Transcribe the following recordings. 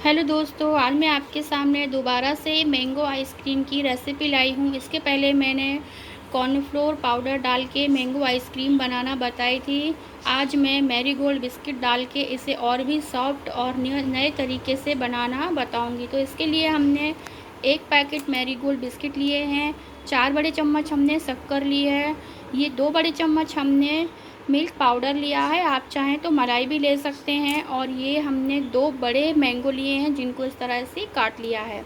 Hello दोस्तों, आज मैं आपके सामने दोबारा से मैंगो आइसक्रीम की रेसिपी लाई हूँ। इसके पहले मैंने कॉर्नफ्लोर पाउडर डाल के मैंगो आइसक्रीम बनाना बताई थी। आज मैं मैरीगोल्ड बिस्किट डाल के इसे और भी सॉफ्ट और नए तरीके से बनाना बताऊँगी। तो इसके लिए हमने एक पैकेट मैरीगोल्ड बिस्किट लिए हैं, 4 बड़े चम्मच हमने शक्कर ली है, ये 2 बड़े चम्मच हमने मिल्क पाउडर लिया है, आप चाहें तो मलाई भी ले सकते हैं। और ये हमने 2 बड़े मैंगो लिए हैं जिनको इस तरह से काट लिया है,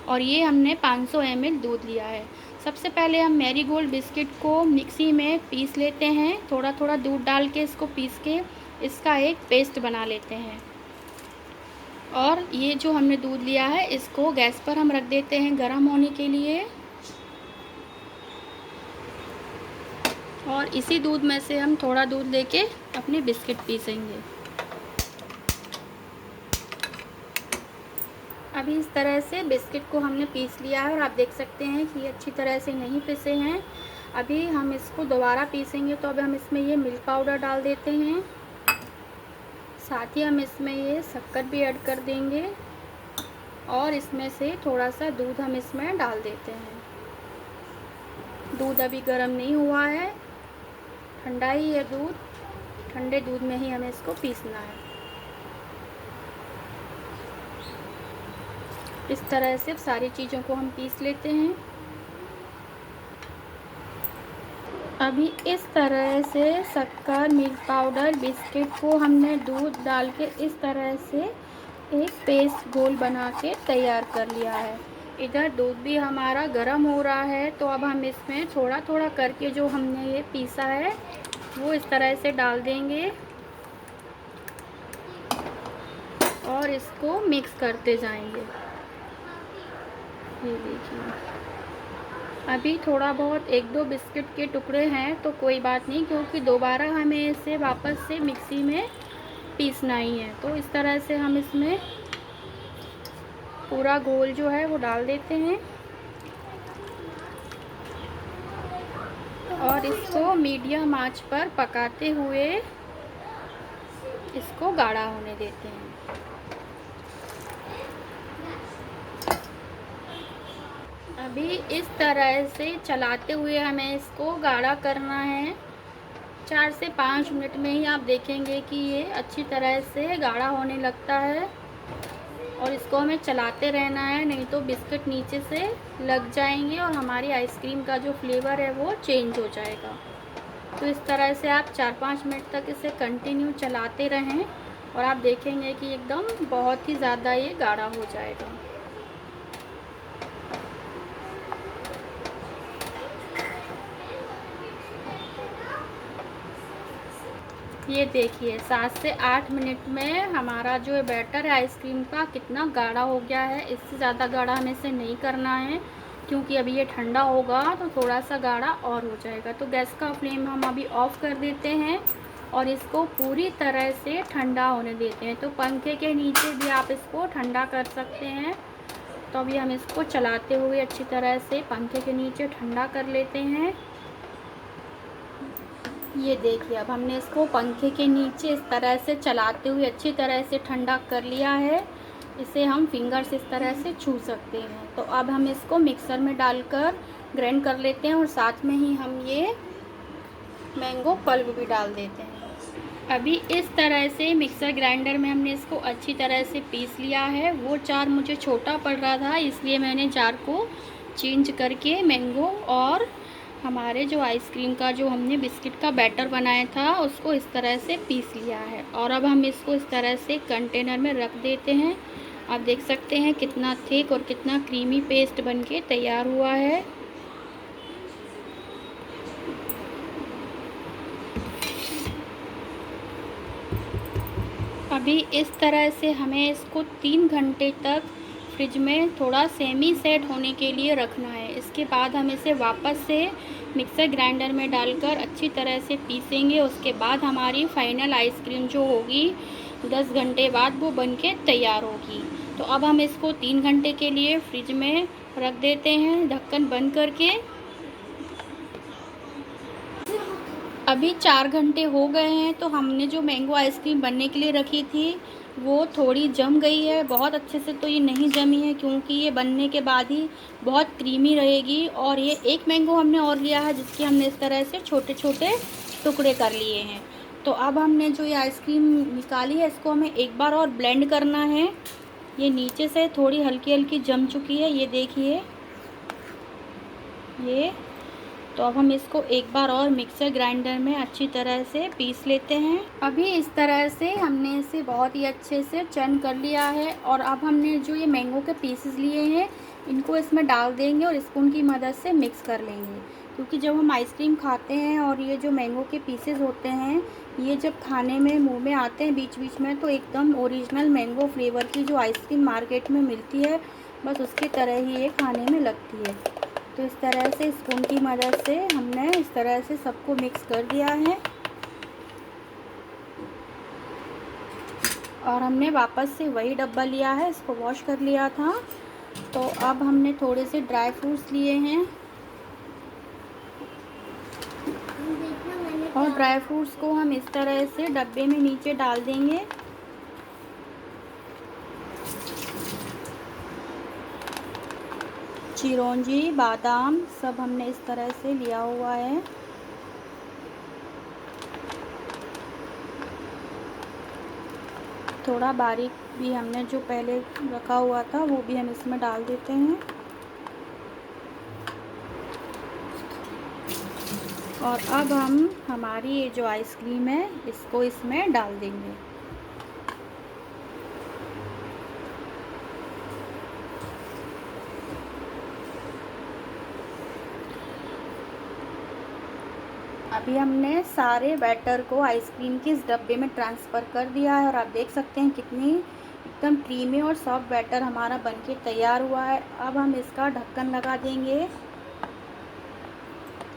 और ये हमने 500 ml दूध लिया है। सबसे पहले हम मैरीगोल्ड बिस्किट को मिक्सी में पीस लेते हैं, थोड़ा थोड़ा दूध डाल के इसको पीस के इसका एक पेस्ट बना लेते हैं। और ये जो हमने दूध लिया है इसको गैस पर हम रख देते हैं गर्म होने के लिए, और इसी दूध में से हम थोड़ा दूध लेके अपने बिस्किट पीसेंगे। अभी इस तरह से बिस्किट को हमने पीस लिया है और आप देख सकते हैं कि ये अच्छी तरह से नहीं पिसे हैं। अभी हम इसको दोबारा पीसेंगे, तो अब हम इसमें ये मिल्क पाउडर डाल देते हैं, साथ ही हम इसमें ये शक्कर भी ऐड कर देंगे, और इसमें से थोड़ा सा दूध हम इसमें डाल देते हैं। दूध अभी गर्म नहीं हुआ है, ठंडा ही है दूध, ठंडे दूध में ही हमें इसको पीसना है। इस तरह से सारी चीज़ों को हम पीस लेते हैं। अभी इस तरह से शक्कर, मिल्क पाउडर, बिस्किट को हमने दूध डाल के इस तरह से एक पेस्ट गोल बना के तैयार कर लिया है। इधर दूध भी हमारा गर्म हो रहा है, तो अब हम इसमें थोड़ा थोड़ा करके जो हमने ये पीसा है वो इस तरह से डाल देंगे और इसको मिक्स करते जाएंगे। ये देखिए, अभी थोड़ा बहुत 1-2 बिस्किट के टुकड़े हैं, तो कोई बात नहीं, क्योंकि दोबारा हमें इसे वापस से मिक्सी में पीसना ही है। तो इस तरह से हम इसमें पूरा घोल जो है वो डाल देते हैं और इसको मीडियम आंच पर पकाते हुए इसको गाढ़ा होने देते हैं। अभी इस तरह से चलाते हुए हमें इसको गाढ़ा करना है। 4 से 5 मिनट में ही आप देखेंगे कि ये अच्छी तरह से गाढ़ा होने लगता है, और इसको हमें चलाते रहना है, नहीं तो बिस्किट नीचे से लग जाएंगे और हमारी आइसक्रीम का जो फ्लेवर है वो चेंज हो जाएगा। तो इस तरह से आप 4-5 मिनट तक इसे कंटिन्यू चलाते रहें और आप देखेंगे कि एकदम बहुत ही ज़्यादा ये गाढ़ा हो जाएगा। ये देखिए, 7 से 8 मिनट में हमारा जो बैटर है आइसक्रीम का कितना गाढ़ा हो गया है। इससे ज़्यादा गाढ़ा हमें इसे नहीं करना है, क्योंकि अभी ये ठंडा होगा तो थोड़ा सा गाढ़ा और हो जाएगा। तो गैस का फ्लेम हम अभी ऑफ़ कर देते हैं और इसको पूरी तरह से ठंडा होने देते हैं। तो पंखे के नीचे भी आप इसको ठंडा कर सकते हैं। तो अभी हम इसको चलाते हुए अच्छी तरह से पंखे के नीचे ठंडा कर लेते हैं। ये देखिए, अब हमने इसको पंखे के नीचे इस तरह से चलाते हुए अच्छी तरह से ठंडा कर लिया है। इसे हम फिंगर से इस तरह से छू सकते हैं। तो अब हम इसको मिक्सर में डालकर ग्राइंड कर लेते हैं, और साथ में ही हम ये मैंगो पल्प भी डाल देते हैं। अभी इस तरह से मिक्सर ग्राइंडर में हमने इसको अच्छी तरह से पीस लिया है। वो जार मुझे छोटा पड़ रहा था, इसलिए मैंने जार को चेंज करके मैंगो और हमारे जो आइसक्रीम का जो हमने बिस्किट का बैटर बनाया था उसको इस तरह से पीस लिया है। और अब हम इसको इस तरह से कंटेनर में रख देते हैं। आप देख सकते हैं कितना थिक और कितना क्रीमी पेस्ट बनके तैयार हुआ है। अभी इस तरह से हमें इसको 3 घंटे तक फ्रिज में थोड़ा सेमी सेट होने के लिए रखना है। इसके बाद हम इसे वापस से मिक्सर ग्राइंडर में डालकर अच्छी तरह से पीसेंगे। उसके बाद हमारी फाइनल आइसक्रीम जो होगी 10 घंटे बाद वो बनके तैयार होगी। तो अब हम इसको 3 घंटे के लिए फ्रिज में रख देते हैं ढक्कन बंद करके। अभी 4 घंटे हो गए हैं, तो हमने जो मैंगो आइसक्रीम बनने के लिए रखी थी वो थोड़ी जम गई है, बहुत अच्छे से तो ये नहीं जमी है, क्योंकि ये बनने के बाद ही बहुत क्रीमी रहेगी। और ये एक मैंगो हमने और लिया है जिसके हमने इस तरह से छोटे छोटे टुकड़े कर लिए हैं। तो अब हमने जो ये आइसक्रीम निकाली है इसको हमें एक बार और ब्लेंड करना है। ये नीचे से थोड़ी हल्की हल्की जम चुकी है, ये देखिए ये। तो अब हम इसको एक बार और मिक्सर ग्राइंडर में अच्छी तरह से पीस लेते हैं। अभी इस तरह से हमने इसे बहुत ही अच्छे से चर्न कर लिया है। और अब हमने जो ये मैंगो के पीसेस लिए हैं इनको इसमें डाल देंगे और स्पून की मदद से मिक्स कर लेंगे, क्योंकि जब हम आइसक्रीम खाते हैं और ये जो मैंगो के पीसेस होते हैं ये जब खाने में मुंह में आते हैं बीच बीच में, तो एकदम ओरिजिनल मैंगो फ्लेवर की जो आइसक्रीम मार्केट में मिलती है बस उसकी तरह ही ये खाने में लगती है। तो इस तरह से स्पून की मदद से हमने इस तरह से सबको मिक्स कर दिया है। और हमने वापस से वही डब्बा लिया है, इसको वॉश कर लिया था। तो अब हमने थोड़े से ड्राई फ्रूट्स लिए हैं और ड्राई फ्रूट्स को हम इस तरह से डब्बे में नीचे डाल देंगे। चिरौंजी, बादाम सब हमने इस तरह से लिया हुआ है। थोड़ा बारीक भी हमने जो पहले रखा हुआ था वो भी हम इसमें डाल देते हैं। और अब हम हमारी ये जो आइसक्रीम है इसको इसमें डाल देंगे। अभी हमने सारे बैटर को आइसक्रीम के इस डब्बे में ट्रांसफ़र कर दिया है और आप देख सकते हैं कितनी एकदम क्रीमी और सॉफ्ट बैटर हमारा बनके तैयार हुआ है। अब हम इसका ढक्कन लगा देंगे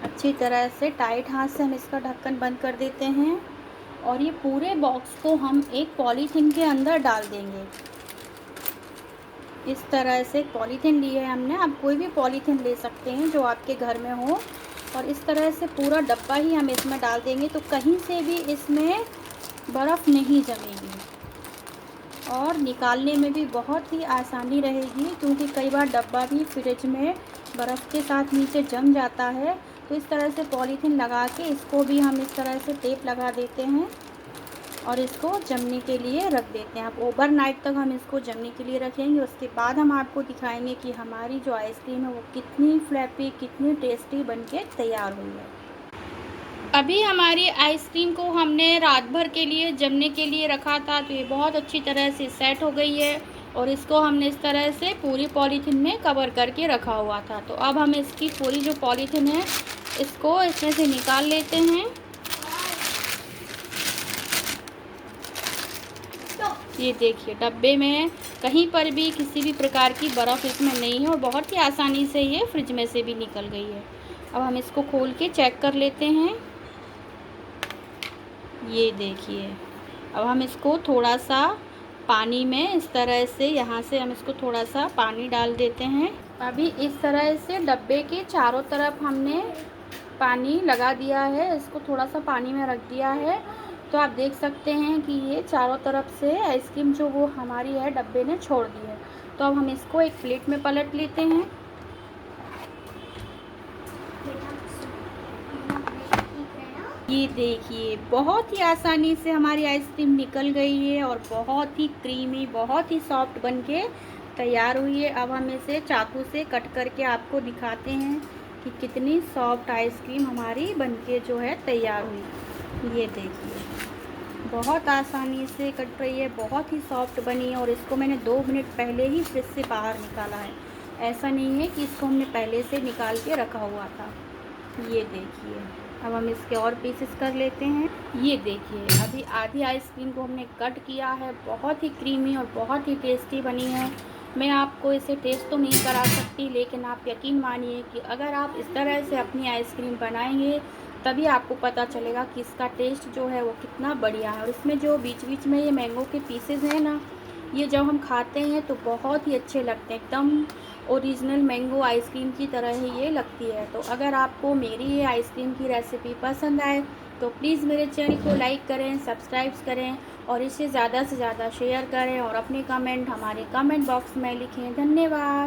अच्छी तरह से, टाइट हाथ से हम इसका ढक्कन बंद कर देते हैं। और ये पूरे बॉक्स को हम एक पॉलीथीन के अंदर डाल देंगे। इस तरह से पॉलीथीन ली है हमने, आप कोई भी पॉलीथीन ले सकते हैं जो आपके घर में हो। और इस तरह से पूरा डब्बा ही हम इसमें डाल देंगे, तो कहीं से भी इसमें बर्फ़ नहीं जमेगी और निकालने में भी बहुत ही आसानी रहेगी, क्योंकि कई बार डब्बा भी फ्रिज में बर्फ़ के साथ नीचे जम जाता है। तो इस तरह से पॉलीथीन लगा के इसको भी हम इस तरह से टेप लगा देते हैं और इसको जमने के लिए रख देते हैं। अब ओवरनाइट तक हम इसको जमने के लिए रखेंगे। उसके बाद हम आपको दिखाएंगे कि हमारी जो आइसक्रीम है वो कितनी फ्लैपी, कितनी टेस्टी बनके तैयार हुई है। अभी हमारी आइसक्रीम को हमने रात भर के लिए जमने के लिए रखा था, तो ये बहुत अच्छी तरह से सेट हो गई है। और इसको हमने इस तरह से पूरी पॉलीथीन में कवर करके रखा हुआ था। तो अब हम इसकी पूरी जो पॉलीथीन है इसको इसमें से निकाल लेते हैं। ये देखिए डब्बे में कहीं पर भी किसी भी प्रकार की बर्फ़ इसमें नहीं है और बहुत ही आसानी से ये फ्रिज में से भी निकल गई है। अब हम इसको खोल के चेक कर लेते हैं। ये देखिए, अब हम इसको थोड़ा सा पानी में इस तरह से यहाँ से हम इसको थोड़ा सा पानी डाल देते हैं। अभी इस तरह से डब्बे के चारों तरफ हमने पानी लगा दिया है, इसको थोड़ा सा पानी में रख दिया है। तो आप देख सकते हैं कि ये चारों तरफ से आइसक्रीम जो वो हमारी है डब्बे ने छोड़ दी है। तो अब हम इसको एक प्लेट में पलट लेते हैं। ये देखिए बहुत ही आसानी से हमारी आइसक्रीम निकल गई है और बहुत ही क्रीमी, बहुत ही सॉफ्ट बनके तैयार हुई है। अब हम इसे चाकू से कट करके आपको दिखाते हैं कि कितनी सॉफ्ट आइसक्रीम हमारी बनके जो है तैयार हुई। ये देखिए बहुत आसानी से कट रही है, बहुत ही सॉफ्ट बनी है। और इसको मैंने 2 मिनट पहले ही फ्रिज से बाहर निकाला है, ऐसा नहीं है कि इसको हमने पहले से निकाल के रखा हुआ था। ये देखिए अब हम इसके और पीसेस कर लेते हैं। ये देखिए अभी आधी आइसक्रीम को हमने कट किया है, बहुत ही क्रीमी और बहुत ही टेस्टी बनी है। मैं आपको इसे टेस्ट तो नहीं करा सकती, लेकिन आप यकीन मानिए कि अगर आप इस तरह से अपनी आइसक्रीम बनाएंगे तभी आपको पता चलेगा कि इसका टेस्ट जो है वो कितना बढ़िया है। और इसमें जो बीच बीच में ये मैंगो के पीसेस हैं ना, ये जब हम खाते हैं तो बहुत ही अच्छे लगते हैं, एकदम ओरिजिनल मैंगो आइसक्रीम की तरह ही ये लगती है। तो अगर आपको मेरी ये आइसक्रीम की रेसिपी पसंद आए तो प्लीज़ मेरे चैनल को लाइक करें, सब्सक्राइब करें और इसे ज़्यादा से ज़्यादा शेयर करें और अपने कमेंट हमारे कमेंट बॉक्स में लिखें। धन्यवाद।